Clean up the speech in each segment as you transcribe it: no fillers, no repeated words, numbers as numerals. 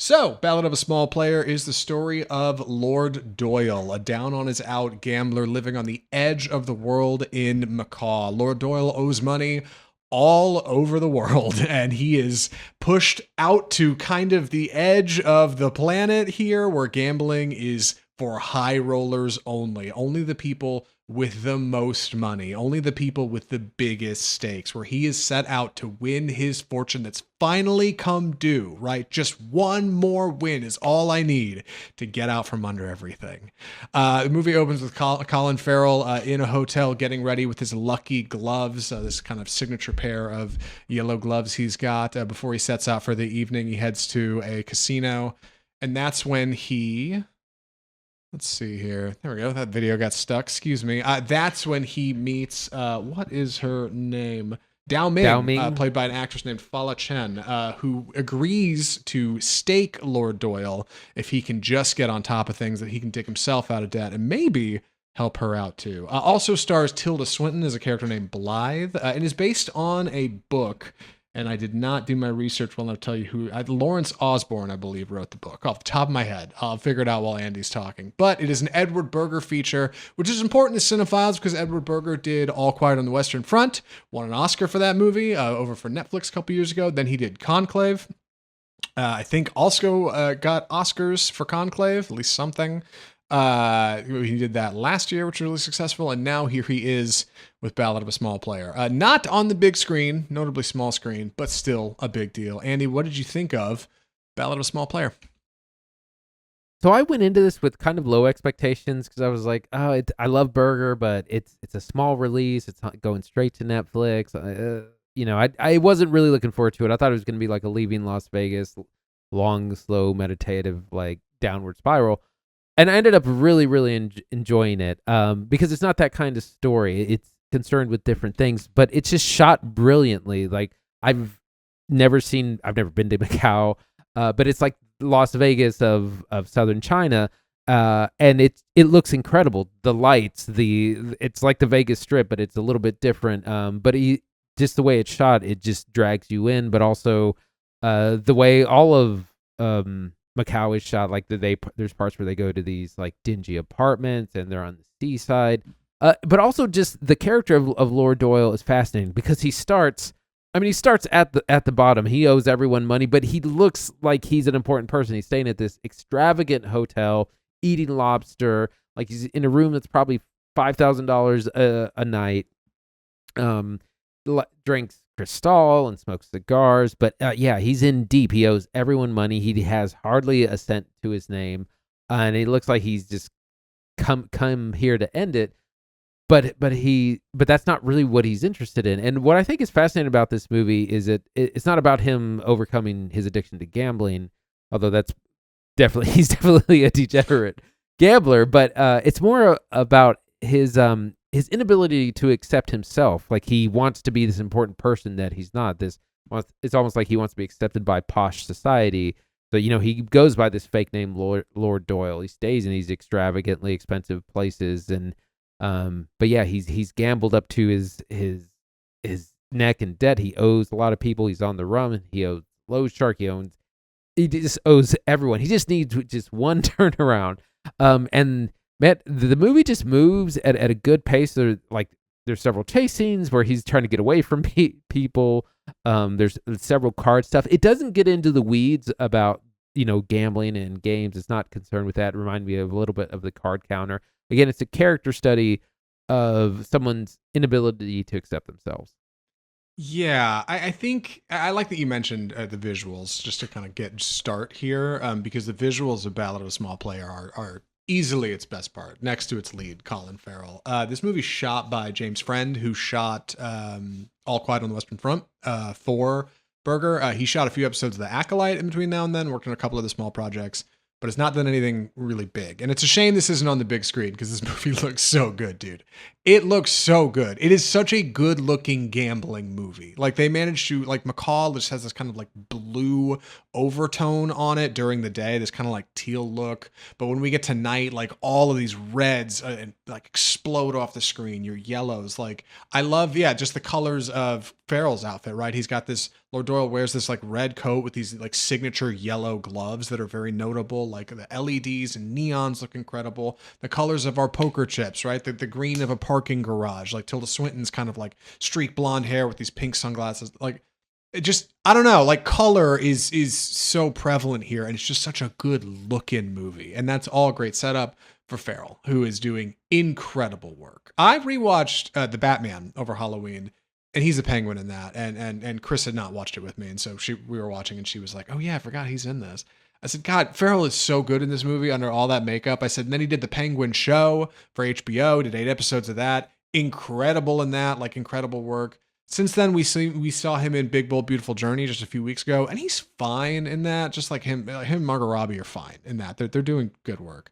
So, Ballad of a Small Player is the story of Lord Doyle, a down-on-his-out gambler living on the edge of the world in Macau. Lord Doyle owes money all over the world, and he is pushed out to kind of the edge of the planet here, where gambling is for high rollers only. Only the people with the most money, only the people with the biggest stakes, where he is set out to win his fortune that's finally come due, right? Just one more win is all I need to get out from under everything. The movie opens with Colin Farrell in a hotel getting ready with his lucky gloves, this kind of signature pair of yellow gloves he's got. Before he sets out for the evening, he heads to a casino, and that's when he... Let's see here. There we go. That video got stuck. Excuse me. That's when he meets, what is her name? Dao Ming. Played by an actress named Fala Chen, who agrees to stake Lord Doyle if he can just get on top of things, that he can dig himself out of debt and maybe help her out too. Also stars Tilda Swinton as a character named Blythe, and is based on a book. And I did not do my research well enough to tell you who. Lawrence Osborne, I believe, wrote the book. Off the top of my head. I'll figure it out while Andy's talking. But it is an Edward Berger feature, which is important to cinephiles because Edward Berger did All Quiet on the Western Front, won an Oscar for that movie over for Netflix a couple years ago. Then he did Conclave. I think also got Oscars for Conclave, at least something. He did that last year, which was really successful, and now here he is with Ballad of a Small Player. Not on the big screen, notably small screen, but still a big deal. Andy, what did you think of Ballad of a Small Player? So I went into this with kind of low expectations because I was like, I love Berger, but it's a small release. It's not going straight to Netflix. I wasn't really looking forward to it. I thought it was going to be like a Leaving Las Vegas, long, slow, meditative, like downward spiral. And I ended up really, really enjoying it because it's not that kind of story. It's concerned with different things, but it's just shot brilliantly. Like I've never been to Macau, but it's like Las Vegas of southern China, and it looks incredible. The lights, it's like the Vegas Strip, but it's a little bit different. But just the way it's shot, it just drags you in. But also the way all of Macau is shot, like there's parts where they go to these like dingy apartments and they're on the seaside. But also just the character of Lord Doyle is fascinating because he starts at the bottom. He owes everyone money, but he looks like he's an important person. He's staying at this extravagant hotel, eating lobster, like he's in a room that's probably $5,000 a night. Drinks Cristal and smokes cigars, but he's in deep. He owes everyone money. He has hardly a cent to his name, and it looks like he's just come here to end it. But that's not really what he's interested in. And what I think is fascinating about this movie is it's not about him overcoming his addiction to gambling, although he's definitely a degenerate gambler. But it's more about his inability to accept himself. Like he wants to be this important person that he's not. It's almost like he wants to be accepted by posh society. So, he goes by this fake name, Lord Doyle. He stays in these extravagantly expensive places. And, but yeah, he's gambled up to his neck in debt. He owes a lot of people. He's on the run. He owes Low Shark. He just owes everyone. He just needs just one turnaround. And man, the movie just moves at a good pace. There's several chase scenes where he's trying to get away from people. There's several card stuff. It doesn't get into the weeds about, gambling and games. It's not concerned with that. It reminded me of a little bit of the card counter. Again, it's a character study of someone's inability to accept themselves. Yeah, I think I like that you mentioned the visuals just to kind of start here, because the visuals of Ballad of a Small Player are easily its best part, next to its lead, Colin Farrell. This movie's shot by James Friend, who shot All Quiet on the Western Front for Berger. He shot a few episodes of The Acolyte in between now and then, worked on a couple of the small projects, but it's not done anything really big. And it's a shame this isn't on the big screen because this movie looks so good, dude. It looks so good. It is such a good looking gambling movie. Like they managed to, like Macau just has this kind of like blue overtone on it during the day, this kind of like teal look. But when we get to night, like all of these reds and like explode off the screen, your yellows. Like I love, yeah, just the colors of Farrell's outfit, right? He's got this, Lord Doyle wears this like red coat with these like signature yellow gloves that are very notable. Like the LEDs and neons look incredible. The colors of our poker chips, right? The green of a parking garage, like Tilda Swinton's kind of like streak blonde hair with these pink sunglasses. Like it just, I don't know, like color is so prevalent here, and it's just such a good looking movie. And that's all great setup for Farrell, who is doing incredible work. I rewatched The Batman over Halloween, and he's a penguin in that. And Chris had not watched it with me, and so we were watching, and she was like, "Oh yeah, I forgot he's in this." I said, "God, Farrell is so good in this movie under all that makeup." I said, and then he did the Penguin show for HBO, did 8 episodes of that. Incredible in that, like incredible work. Since then, we saw him in Big Bold Beautiful Journey just a few weeks ago, and he's fine in that. Just like him and Margot Robbie are fine in that. They're doing good work.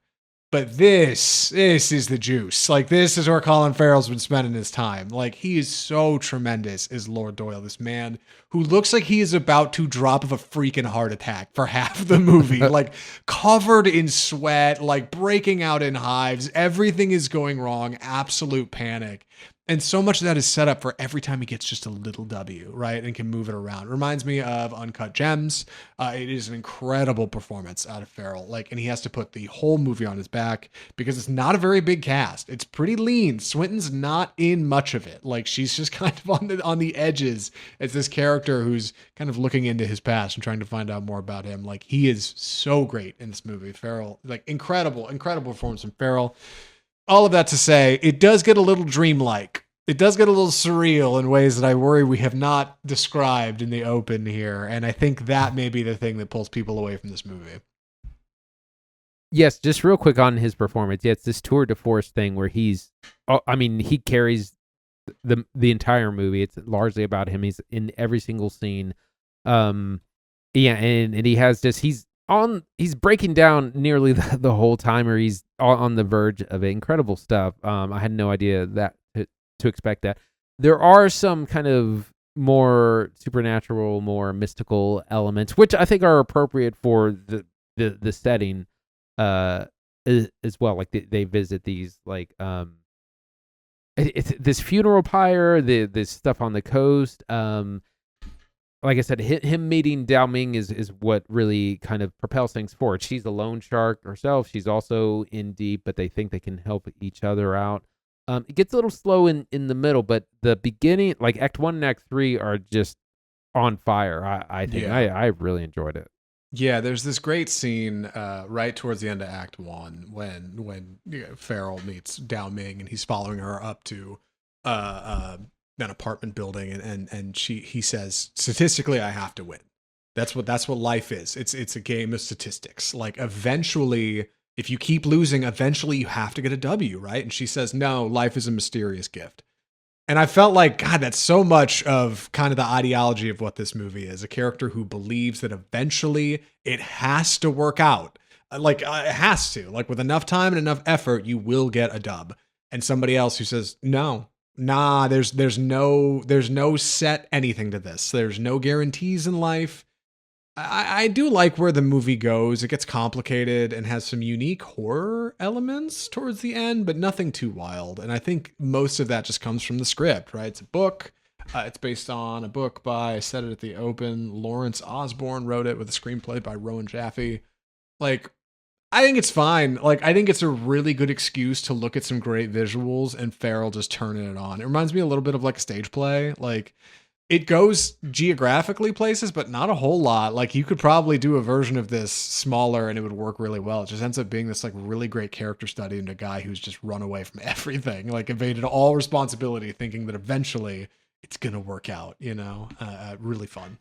But this is the juice. Like this is where Colin Farrell's been spending his time. Like he is so tremendous as Lord Doyle, this man who looks like he is about to drop of a freaking heart attack for half the movie. Like covered in sweat, like breaking out in hives. Everything is going wrong. Absolute panic. And so much of that is set up for every time he gets just a little W, right? And can move it around. It reminds me of Uncut Gems. It is an incredible performance out of Farrell. Like, and he has to put the whole movie on his back because it's not a very big cast. It's pretty lean. Swinton's not in much of it. Like, she's just kind of on the edges as this character who's kind of looking into his past and trying to find out more about him. Like, he is so great in this movie. Farrell, like, incredible performance from Farrell. All of that to say, it does get a little dreamlike. It does get a little surreal in ways that I worry we have not described in the open here. And I think that may be the thing that pulls people away from this movie. Yes, just real quick on his performance. Yeah, it's this tour de force thing where he carries the entire movie. It's largely about him. He's in every single scene. And he has just, he's breaking down nearly the whole time, or he's on the verge of it. Incredible stuff. I had no idea that to expect that. There are some kind of more supernatural, more mystical elements, which I think are appropriate for the setting as well. Like they visit these like it's this funeral pyre, this stuff on the coast. Like I said, him meeting Dao Ming is what really kind of propels things forward. She's a loan shark herself. She's also in deep, but they think they can help each other out. It gets a little slow in the middle, but the beginning, like Act 1 and Act 3 are just on fire, I think. Yeah. I really enjoyed it. Yeah, there's this great scene right towards the end of Act 1 when Farrell meets Dao Ming and he's following her up to an apartment building and he says, statistically, I have to win. That's what life is. It's a game of statistics. Like eventually, if you keep losing, eventually you have to get a W, right? And she says, no, life is a mysterious gift. And I felt like, God, that's so much of kind of the ideology of what this movie is. A character who believes that eventually it has to work out. Like, it has to. Like, with enough time and enough effort, you will get a dub. And somebody else who says, no, nah, there's no set anything to this. There's no guarantees in life. I do like where the movie goes. It gets complicated and has some unique horror elements towards the end, but nothing too wild. And I think most of that just comes from the script, right? It's a book. It's based on a book by, I said it at the open, Lawrence Osborne wrote it with a screenplay by Rowan Jaffe. Like, I think it's fine. Like, I think it's a really good excuse to look at some great visuals and Farrell just turning it on. It reminds me a little bit of like a stage play. Like, it goes geographically places, but not a whole lot. Like you could probably do a version of this smaller and it would work really well. It just ends up being this like really great character study into a guy who's just run away from everything, like evaded all responsibility, thinking that eventually it's going to work out, really fun.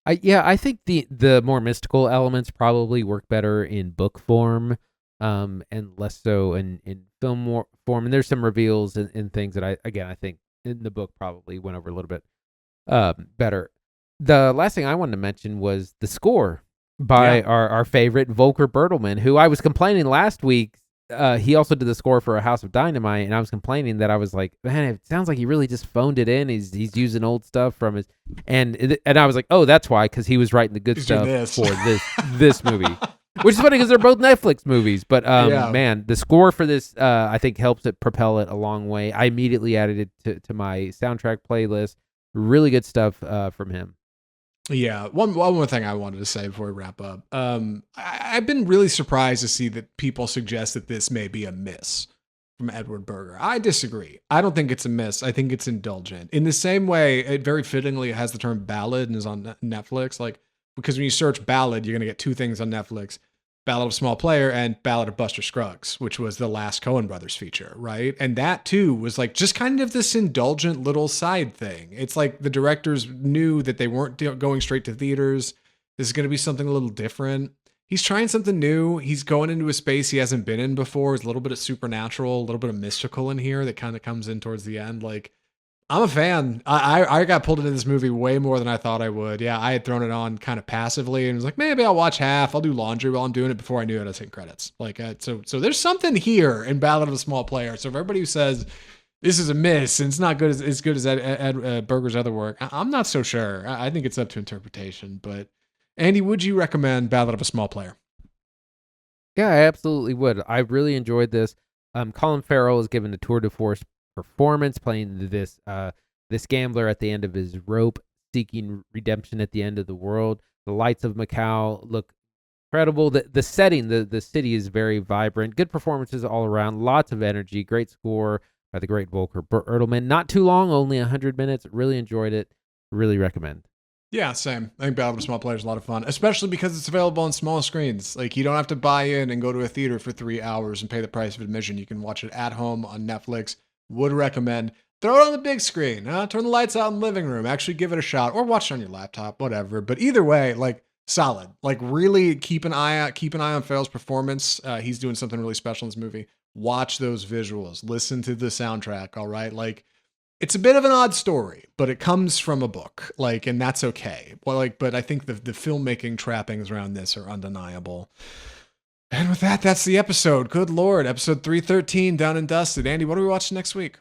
I think the more mystical elements probably work better in book form, and less so in film form. And there's some reveals and things that I think in the book probably went over a little bit better. The last thing I wanted to mention was the score by our favorite Volker Bertelmann, who I was complaining last week he also did the score for A House of Dynamite, and I was complaining that I was like, man, it sounds like he really just phoned it in. He's using old stuff from his, and I was like, oh, that's why, because he was writing the good stuff for this movie, which is funny because they're both Netflix movies. But man, the score for this I think helps it propel it a long way. I immediately added it to my soundtrack playlist. Really good stuff from him. Yeah, one more thing I wanted to say before we wrap up. I've been really surprised to see that people suggest that this may be a miss from Edward Berger. I disagree. I don't think it's a miss. I think it's indulgent. In the same way, it very fittingly has the term ballad and is on Netflix. Like, because when you search ballad, you're going to get two things on Netflix: Ballad of Small Player and Ballad of Buster Scruggs, which was the last Coen Brothers feature, right? And that too was like just kind of this indulgent little side thing. It's like the directors knew that they weren't going straight to theaters. This is going to be something a little different. He's trying something new. He's going into a space he hasn't been in before. There's a little bit of supernatural, a little bit of mystical in here that kind of comes in towards the end. Like, I'm a fan. I got pulled into this movie way more than I thought I would. Yeah, I had thrown it on kind of passively and was like, maybe I'll watch half. I'll do laundry while I'm doing it. Before I knew it, I was hitting credits. Like, so there's something here in Ballad of a Small Player. So for everybody who says this is a miss and it's not good as good as Ed Berger's other work, I'm not so sure. I think it's up to interpretation. But Andy, would you recommend Ballad of a Small Player? Yeah, I absolutely would. I really enjoyed this. Colin Farrell is given a tour de force performance playing this gambler at the end of his rope, seeking redemption at the end of the world. The lights of Macau look incredible. The setting, the city is very vibrant. Good performances all around. Lots of energy. Great score by the great Volker Bertelmann. Not too long, only 100 minutes. Really enjoyed it. Really recommend. Yeah, same. I think Ballad of a Small Player is a lot of fun, especially because it's available on small screens. Like, you don't have to buy in and go to a theater for 3 hours and pay the price of admission. You can watch it at home on Netflix. Would recommend. Throw it on the big screen. Turn the lights out in the living room. Actually give it a shot, or watch it on your laptop, whatever. But either way, like, solid. Like, really keep an eye on Farrell's performance. He's doing something really special in this movie. Watch those visuals. Listen to the soundtrack. All right, like, it's a bit of an odd story, but it comes from a book. Like, and that's okay. Well, like, but I think the filmmaking trappings around this are undeniable. And with that, that's the episode. Good Lord. Episode 313, Done and Dusted. Andy, what are we watching next week?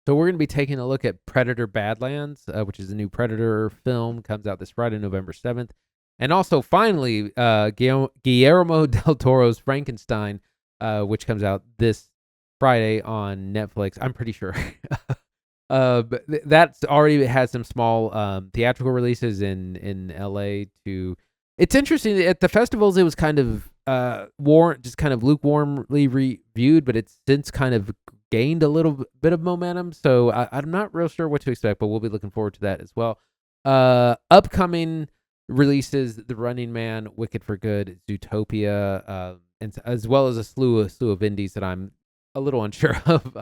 So we're going to be taking a look at Predator Badlands, which is a new Predator film. Comes out this Friday, November 7th. And also, finally, Guillermo del Toro's Frankenstein, which comes out this Friday on Netflix. I'm pretty sure. But that's already has some small theatrical releases in LA too. It's interesting at the festivals. It was kind of just kind of lukewarmly reviewed, but it's since kind of gained a little bit of momentum. So I'm not real sure what to expect, but we'll be looking forward to that as well. Upcoming releases: The Running Man, Wicked for Good, Zootopia, and as well as a slew of indies that I'm a little unsure of.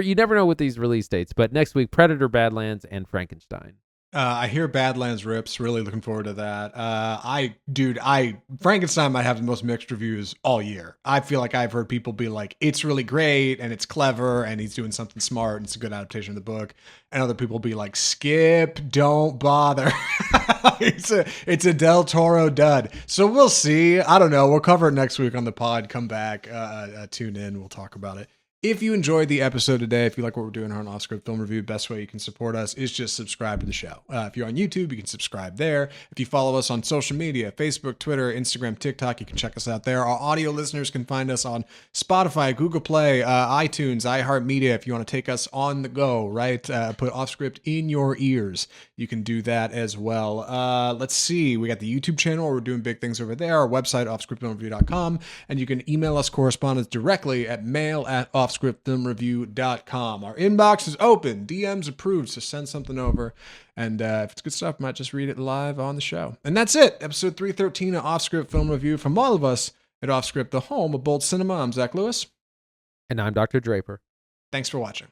You never know with these release dates, but next week, Predator Badlands and Frankenstein. I hear Badlands rips. Really looking forward to that. Frankenstein might have the most mixed reviews all year. I feel like I've heard people be like, it's really great and it's clever and he's doing something smart and it's a good adaptation of the book. And other people be like, skip, don't bother. It's a Del Toro dud. So we'll see. I don't know. We'll cover it next week on the pod. Come back, tune in. We'll talk about it. If you enjoyed the episode today, if you like what we're doing here on Off Script Film Review, best way you can support us is just subscribe to the show. If you're on YouTube, you can subscribe there. If you follow us on social media, Facebook, Twitter, Instagram, TikTok, you can check us out there. Our audio listeners can find us on Spotify, Google Play, iTunes, iHeartMedia. If you want to take us on the go, right? Put Off Script in your ears. You can do that as well. Let's see. We got the YouTube channel. We're doing big things over there. Our website, offscriptfilmreview.com. And you can email us correspondence directly at mail@offscriptfilmreview.com. Our inbox is open. DMs approved. So send something over. And if it's good stuff, I might just read it live on the show. And that's it. Episode 313 of Off Script Film Review. From all of us at Off Script, the home of bold cinema, I'm Zach Lewis. And I'm Dr. Draper. Thanks for watching.